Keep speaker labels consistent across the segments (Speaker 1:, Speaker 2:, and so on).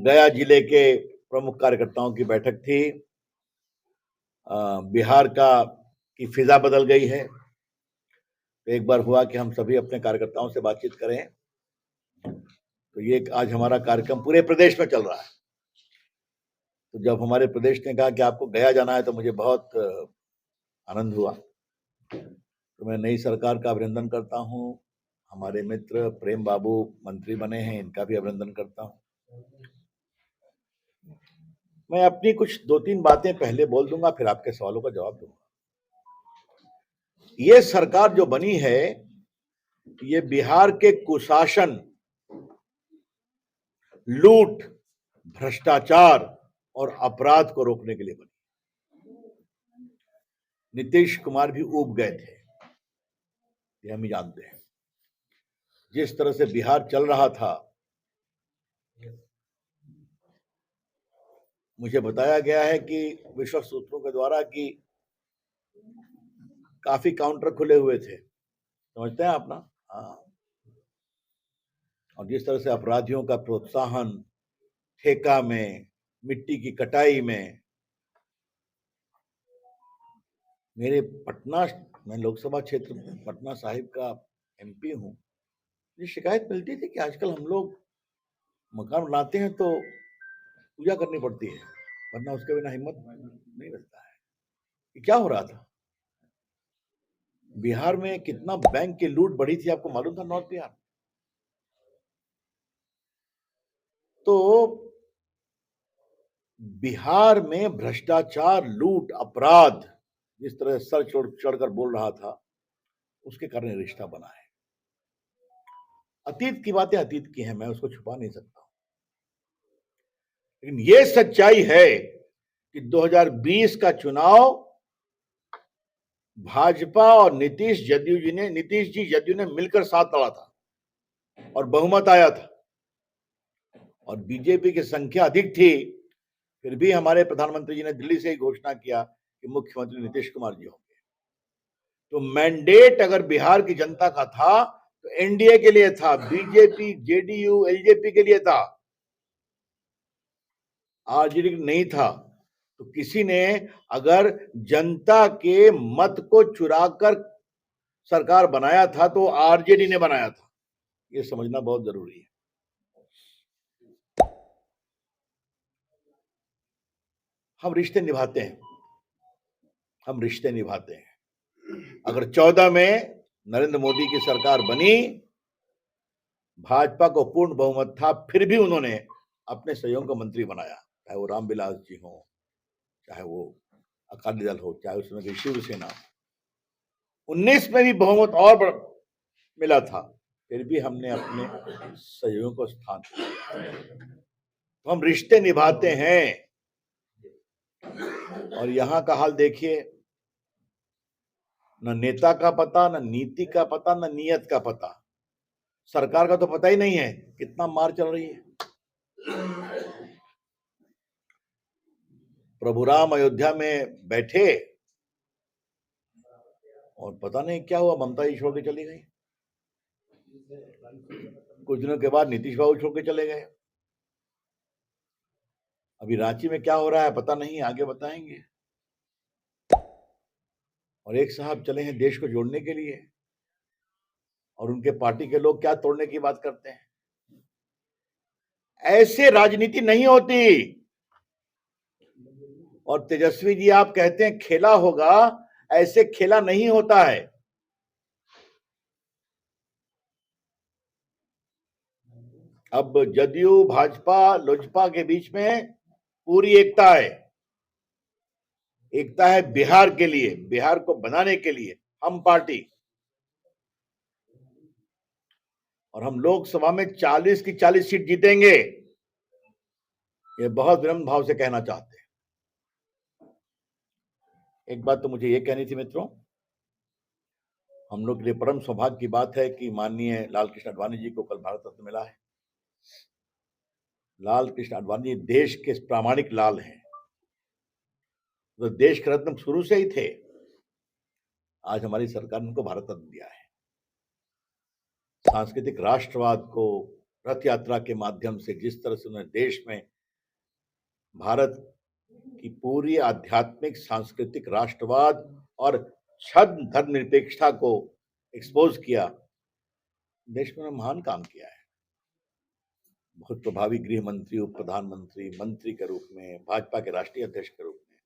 Speaker 1: गया जिले के प्रमुख कार्यकर्ताओं की बैठक थी। बिहार की फिजा बदल गई है। तो एक बार हुआ कि हम सभी अपने कार्यकर्ताओं से बातचीत करें। तो ये आज हमारा कार्यक्रम पूरे प्रदेश में चल रहा है। तो जब हमारे प्रदेश ने कहा कि आपको गया जाना है तो मुझे बहुत आनंद हुआ। तो मैं नई सरकार का अभिनंदन करता हूँ। हमारे मित्र प्रेम बाबू मंत्री बने हैं, इनका भी अभिनंदन करता हूँ। मैं अपनी कुछ 2-3 बातें पहले बोल दूंगा, फिर आपके सवालों का जवाब दूंगा। ये सरकार जो बनी है, ये बिहार के कुशासन, लूट, भ्रष्टाचार और अपराध को रोकने के लिए बनी। नीतीश कुमार भी ऊब गए थे, ये हम ही जानते हैं। जिस तरह से बिहार चल रहा था, मुझे बताया गया है कि विश्वस्त सूत्रों के द्वारा कि काफी काउंटर खुले हुए थे, समझते हैं आप ना? हाँ। और जिस तरह से अपराधियों का प्रोत्साहन ठेका में, मिट्टी की कटाई में, मेरे पटना, मैं लोकसभा क्षेत्र में पटना साहिब का एमपी हूँ। ये शिकायत मिलती थी कि आजकल हम लोग मकान बनाते हैं तो पूजा करनी पड़ती है, वरना उसके बिना हिम्मत नहीं मिलता है। ये क्या हो रहा था? बिहार में कितना बैंक की लूट बढ़ी थी, आपको मालूम था? नॉर्थ बिहार तो बिहार में भ्रष्टाचार, लूट, अपराध जिस तरह सर चढ़कर बोल रहा था, उसके कारण रिश्ता बना है। अतीत की बातें अतीत की हैं, मैं उसको छुपा नहीं सकता, लेकिन यह सच्चाई है कि 2020 का चुनाव भाजपा और नीतीश जी जदयू ने मिलकर साथ लड़ा था और बहुमत आया था, और बीजेपी की संख्या अधिक थी। फिर भी हमारे प्रधानमंत्री जी ने दिल्ली से ही घोषणा किया कि मुख्यमंत्री नीतीश कुमार जी होंगे। तो मैंडेट अगर बिहार की जनता का था तो एनडीए के लिए था, बीजेपी, जेडीयू, एलजेपी के लिए था, आरजेडी नहीं था। तो किसी ने अगर जनता के मत को चुराकर सरकार बनाया था तो आरजेडी ने बनाया था, ये समझना बहुत जरूरी है। हम रिश्ते निभाते हैं, हम रिश्ते निभाते हैं। अगर 14 में नरेंद्र मोदी की सरकार बनी, भाजपा को पूर्ण बहुमत था, फिर भी उन्होंने अपने सहयोगी को मंत्री बनाया, चाहे वो रामविलास जी हो, चाहे वो अकाली दल हो, चाहे उसमें की शिवसेना। 19 में भी बहुमत और मिला था, फिर भी हमने अपने सहयोगियों को स्थान दिया। तो हम रिश्ते निभाते हैं। और यहां का हाल देखिए, न नेता का पता, न नीति का पता, न नीयत का पता। सरकार का तो पता ही नहीं है कितना मार चल रही है। प्रभु राम अयोध्या में बैठे और पता नहीं क्या हुआ, ममता जी छोड़ के चली गई। कुछ दिनों के बाद नीतीश बाबू छोड़ के चले गए। अभी रांची में क्या हो रहा है पता नहीं, आगे बताएंगे। और एक साहब चले हैं देश को जोड़ने के लिए, और उनके पार्टी के लोग क्या तोड़ने की बात करते हैं। ऐसे राजनीति नहीं होती। और तेजस्वी जी, आप कहते हैं खेला होगा, ऐसे खेला नहीं होता है। अब जदयू, भाजपा, लोजपा के बीच में पूरी एकता है। एकता है बिहार के लिए, बिहार को बनाने के लिए हम पार्टी। और हम लोकसभा में 40 की 40 सीट जीतेंगे, ये बहुत विनम्र भाव से कहना चाहते हैं। एक बात तो मुझे ये कहनी थी मित्रों, हम लोग के लिए परम सौभाग्य की बात है कि माननीय लाल कृष्ण आडवाणी जी को कल भारत रत्न मिला है। लाल कृष्ण आडवाणी देश के प्रामाणिक लाल हैं, तो देश के रत्न शुरू से ही थे। आज हमारी सरकार ने उनको भारत रत्न दिया है। सांस्कृतिक राष्ट्रवाद को रथ यात्रा के माध्यम से जिस तरह से उन्होंने देश में भारत की पूरी आध्यात्मिक सांस्कृतिक राष्ट्रवाद और छद्म धर्मनिरपेक्षता को एक्सपोज किया, देश में महान काम किया है। बहुत प्रभावी गृह मंत्री, उप प्रधानमंत्री, मंत्री के रूप में, भाजपा के राष्ट्रीय अध्यक्ष के रूप में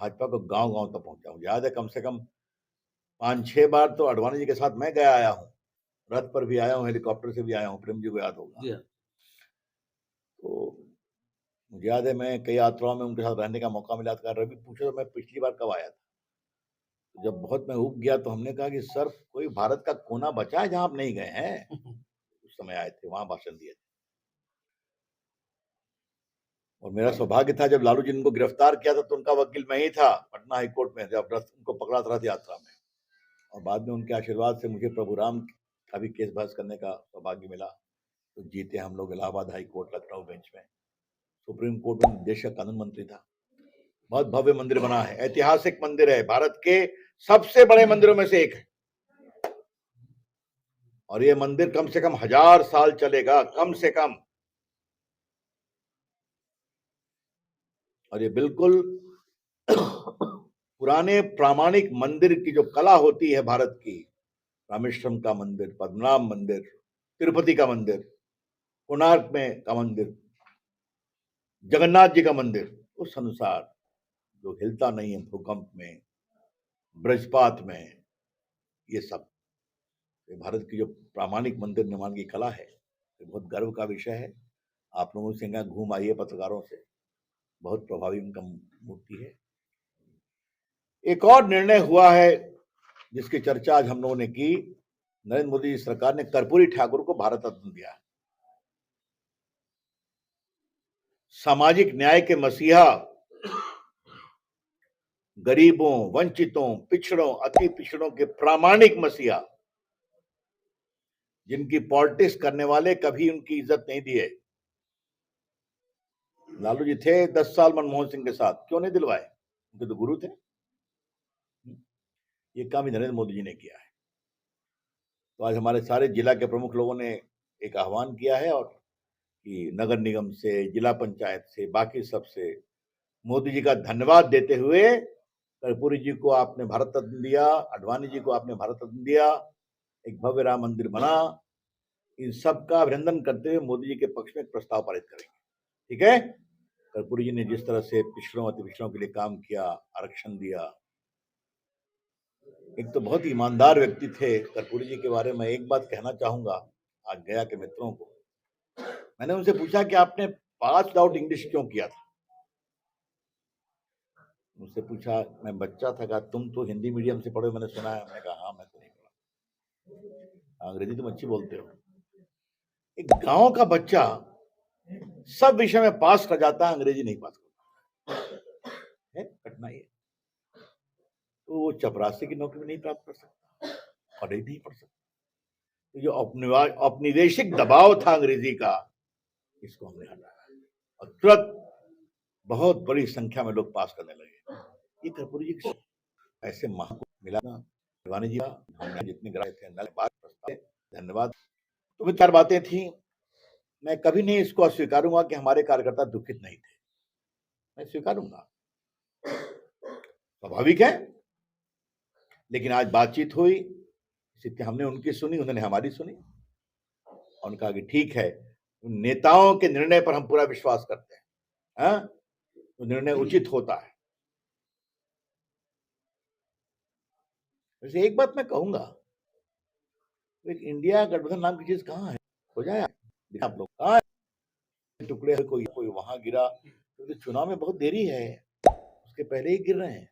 Speaker 1: भाजपा को गांव गांव तक पहुंचा हूं। याद है कम से कम 5-6 बार तो आडवाणी जी के साथ मैं गया आया हूं, रथ पर भी आया हूं, हेलीकॉप्टर से भी आया हूं, प्रेम जी को याद होगा। तो मुझे याद है मैं कई यात्राओं में उनके साथ रहने का मौका मिला था। रवि पूछो तो मैं पिछली बार कब आया था, तो जब बहुत मैं ऊब गया तो हमने कहा कि सर कोई भारत का कोना बचा है जहां आप नहीं गए हैं। उस समय आए थे, वहां भाषण दिए थे। और मेरा सौभाग्य था जब लालू जी ने उनको गिरफ्तार किया था तो उनका वकील मैं ही था पटना हाईकोर्ट में, जब उनको पकड़ा था रथ यात्रा में। और बाद में उनके आशीर्वाद से मुझे प्रभु राम का भी केस बहस करने का सौभाग्य मिला। तो जीते हम लोग Allahabad high court Lucknow bench में। सुप्रीम कोर्ट में देश का कानून मंत्री था। बहुत भव्य मंदिर बना है, ऐतिहासिक मंदिर है, भारत के सबसे बड़े मंदिरों में से एक है। और ये मंदिर कम से कम 1000 साल चलेगा, कम से कम। और ये बिल्कुल पुराने प्रामाणिक मंदिर की जो कला होती है भारत की, रामेश्वरम का मंदिर, पद्मनाभ मंदिर, तिरुपति का मंदिर, कोणार्क में का मंदिर, जगन्नाथ जी का मंदिर, उस अनुसार जो हिलता नहीं है भूकंप में, ब्रजपात में, ये सब ये भारत की जो प्रामाणिक मंदिर निर्माण की कला है, ये बहुत गर्व का विषय है। आप लोगों से यहाँ घूम आइए पत्रकारों से, बहुत प्रभावी उनका मूर्ति है। एक और निर्णय हुआ है जिसकी चर्चा आज हम लोगों ने की। नरेंद्र मोदी सरकार ने कर्पूरी ठाकुर को भारत रत्न दिया। सामाजिक न्याय के मसीहा, गरीबों, वंचितों, पिछड़ों, अति पिछड़ों के प्रामाणिक मसीहा, जिनकी पॉलिटिक्स करने वाले कभी उनकी इज्जत नहीं दिए। लालू जी थे 10 साल मनमोहन सिंह के साथ, क्यों नहीं दिलवाए? उनके तो गुरु थे। ये काम ही नरेंद्र मोदी जी ने किया है। तो आज हमारे सारे जिला के प्रमुख लोगों ने एक आह्वान किया है, और कि नगर निगम से, जिला पंचायत से, बाकी सबसे मोदी जी का धन्यवाद देते हुए, कर्पूरी जी को आपने भारत रत्न दिया, आडवाणी जी को आपने भारत रत्न दिया, एक भव्य राम मंदिर बना, इन सब का अभिनंदन करते हुए मोदी जी के पक्ष में एक प्रस्ताव पारित करेंगे। ठीक है? कर्पूरी जी ने जिस तरह से पिछड़ों, अति पिछड़ों के लिए काम किया, आरक्षण दिया, एक तो बहुत ईमानदार व्यक्ति थे। कर्पूरी जी के बारे में एक बात कहना चाहूंगा आज गया के मित्रों को। मैंने उनसे पूछा कि आपने पास आउट इंग्लिश क्यों किया था? मुझसे पूछा, मैं बच्चा था, कहा तुम तो हिंदी मीडियम से पढ़े, मैंने सुना है। मैंने कहा हाँ, मैं तो नहीं पढ़ा, अंग्रेजी तुम अच्छी बोलते हो। एक गांव का बच्चा सब विषय में पास कर जाता है, अंग्रेजी नहीं पास करता है, कठिनाई है। तो वो चपरासी की नौकरी नहीं प्राप्त कर सकता, पढ़े नहीं पढ़ सकता। तो जो औपनिवेशिक दबाव था अंग्रेजी का, इसको हमने हटाया और तुरंत बहुत बड़ी संख्या में लोग पास करने लगे। ये कर्पूरी जी ऐसे महान मिला ना, आडवाणी जी हमने जितने ग्राहक थे, धन्यवाद। तो भी 4 बातें थी। मैं कभी नहीं इसको अस्वीकारूंगा कि हमारे कार्यकर्ता दुखित नहीं थे, मैं स्वीकारूंगा, स्वाभाविक है। लेकिन आज बातचीत हुई, हमने उनकी सुनी, उन्होंने हमारी सुनी, और कहा कि ठीक है, उन नेताओं के निर्णय पर हम पूरा विश्वास करते हैं, तो निर्णय उचित होता है। वैसे एक बात मैं कहूंगा, एक इंडिया गठबंधन नाम की चीज कहाँ है? हो जाए आप लोग, कहाँ है टुकड़े? कोई कोई वहां गिरा, क्योंकि चुनाव में बहुत देरी है, उसके पहले ही गिर रहे हैं।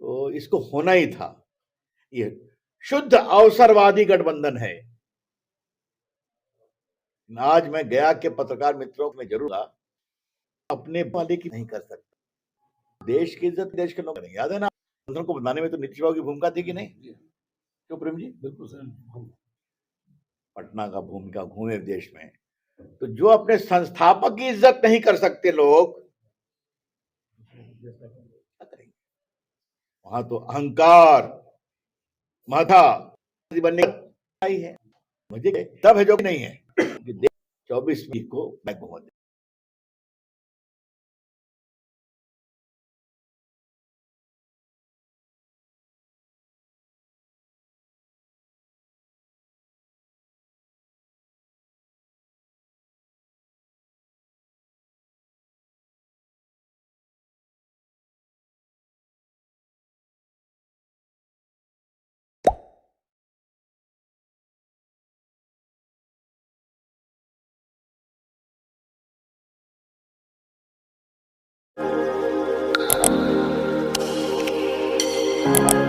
Speaker 1: तो इसको होना ही था। ये शुद्ध अवसरवादी गठबंधन है। आज मैं गया के पत्रकार मित्रों में जरूर अपने वाले की नहीं कर सकता। देश की इज्जत देश के लोग नहीं। याद है ना, को बनाने में तो नीतीश बाबू की भूमिका थी कि नहीं? क्यों प्रेम जी? बिल्कुल सर। पटना का भूमिका घूमे देश में, तो जो अपने संस्थापक की इज्जत नहीं कर सकते लोग, वहां तो अहंकार माथा बनने आई है। मुझे तब है जो नहीं है, 24 को मैं घुमा है।